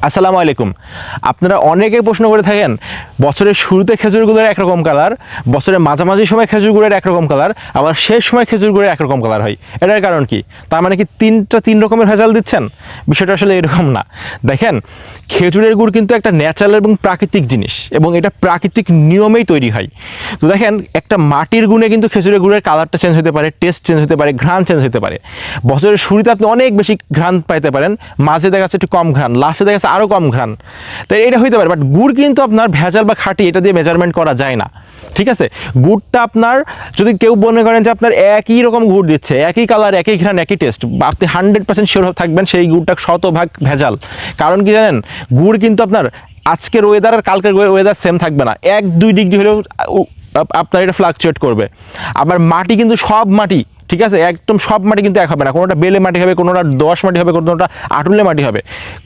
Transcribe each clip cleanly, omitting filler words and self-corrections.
আসসালামু আলাইকুম। আপনারা অনেকে প্রশ্ন করে থাকেন বছরের শুরুতে খেজুর গুড়ের একরকম কালার, বছরের মাঝামাঝি সময় খেজুর গুড়ের একরকম কালার, আবার শেষ সময় খেজুর গুড়ের একরকম কালার হয়। এটার কারণ কি? তার মানে কি তিন রকমের ভেজাল দিচ্ছেন? বিষয়টা আসলে এরকম না। দেখেন, খেজুরের গুড় কিন্তু একটা ন্যাচারাল এবং প্রাকৃতিক জিনিস, এবং এটা প্রাকৃতিক নিয়মেই তৈরি হয়। তো দেখেন, একটা মাটির গুণে কিন্তু খেজুরের গুড়ের কালারটা চেঞ্জ হতে পারে, টেস্ট চেঞ্জ হতে পারে, ঘ্রাণ চেঞ্জ হতে পারে। বছরের শুরুতে আপনি অনেক বেশি ঘ্রাণ পাইতে পারেন, মাঝে দেখা যাচ্ছে একটু কম ঘ্রাণ, লাস্টে দেখা যাচ্ছে আরও কম ঘ্রাণ। তাই এটা হইতে পারে, বাট গুড় কিন্তু আপনার ভেজাল বা খাঁটি এটা দিয়ে মেজারমেন্ট করা যায় না। ঠিক আছে, গুড়টা আপনার যদি কেউ মনে করেন যে আপনার একই রকম গুড় দিচ্ছে, একই কালার, একই ঘ্রাণ, একই টেস্ট, আপনি 100% শিওর থাকবেন সেই গুড়টা শতভাগ ভেজাল। কারণ কি জানেন, গুড় কিন্তু আপনার আজকের ওয়েদার আর কালকের ওয়েদার সেম থাকবে না, 1-2 ডিগ্রি হলেও আপনার এটা ফ্লাকচুয়েট করবে। আবার মাটি কিন্তু সব মাটি, ঠিক আছে, একদম সব মাটি কিন্তু এক হবে না, কোনোটা বেলে মাটি হবে, কোনোটা দোআঁশ মাটি হবে, কোনোটা আটুলে মাটি হবে।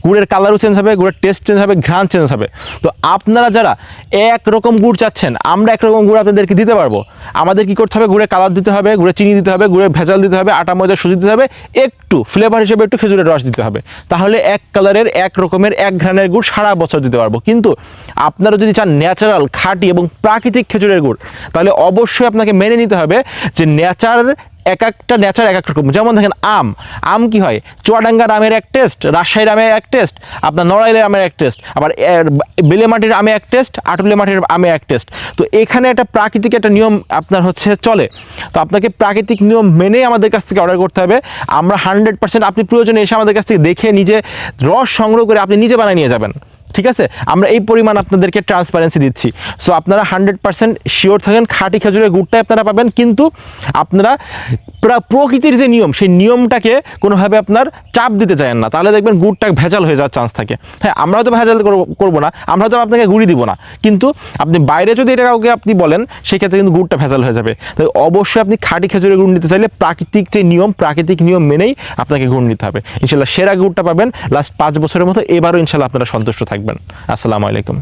গুড়ের কালারও চেঞ্জ হবে, গুড়ের টেস্ট চেঞ্জ হবে, ঘ্রাণ চেঞ্জ হবে। তো আপনারা যারা একরকম গুড় চাচ্ছেন, আমরা একরকম গুড় আপনাদেরকে দিতে পারবো। আমাদের কি করতে হবে? গুড়ের কালার দিতে হবে, গুড়ের চিনি দিতে হবে, গুড়ের ভেজাল দিতে হবে, আটা ময়দা সুজি দিতে হবে, একটু ফ্লেভার হিসেবে একটু খেজুরের রস দিতে হবে। তাহলে এক কালারের, এক রকমের, এক ঘ্রাণের গুড় সারা বছর দিতে পারবো। কিন্তু আপনারা যদি চান ন্যাচারাল, খাঁটি এবং প্রাকৃতিক খেজুরের গুড়, তাহলে অবশ্যই আপনাকে মেনে নিতে হবে যে এক একটা নেচার এক এক রকম। যেমন দেখেন, আম কি হয়, চুয়াডাঙ্গার আমের এক টেস্ট, রাজশাহীর আমের এক টেস্ট, আপনার নড়াইলের আমের এক টেস্ট, আবার বেলে মাটির আমে এক টেস্ট, আটুলে মাটির আমে এক টেস্ট। তো এখানে একটা প্রাকৃতিক একটা নিয়ম আপনার চলে। তো আপনাকে প্রাকৃতিক নিয়ম মেনেই আমাদের কাছ থেকে অর্ডার করতে হবে। আমরা 100%, আপনি প্রয়োজনে এসে আমাদের কাছ থেকে দেখে নিজে রস সংগ্রহ করে আপনি নিজে বানিয়ে নিয়ে যাবেন। ঠিক আছে, আমরা এই পরিমাণ আপনাদেরকে ট্রান্সপারেন্সি দিচ্ছি। সো আপনারা 100% শিওর থাকেন খাঁটি খেজুরের গুড়টাই আপনারা পাবেন। কিন্তু আপনারা প্রকৃতির যে নিয়ম, সেই নিয়মটাকে কোনোভাবে আপনার চাপ দিতে চান না, তাহলে দেখবেন গুড়টা ভেজাল হয়ে যাওয়ার চান্স থাকে। হ্যাঁ, আমরা হয়তো ভেজাল করবো না, আমরা হয়তো আপনাকে গুড়ি দিব না, কিন্তু আপনি বাইরে যদি এটা কাউকে আপনি বলেন, সেক্ষেত্রে কিন্তু গুড়টা ভেজাল হয়ে যাবে। তাই অবশ্যই আপনি খাঁটি খেজুরের গুড় নিতে চাইলে প্রাকৃতিক যে নিয়ম, প্রাকৃতিক নিয়ম মেনেই আপনাকে গুড় নিতে হবে। ইনশাল্লাহ সেরা গুড়টা পাবেন লাস্ট 5 বছরের মতো। এবারও ইনশাল্লাহ আপনারা সন্তুষ্ট থাকবেন। আসসালামু আলাইকুম।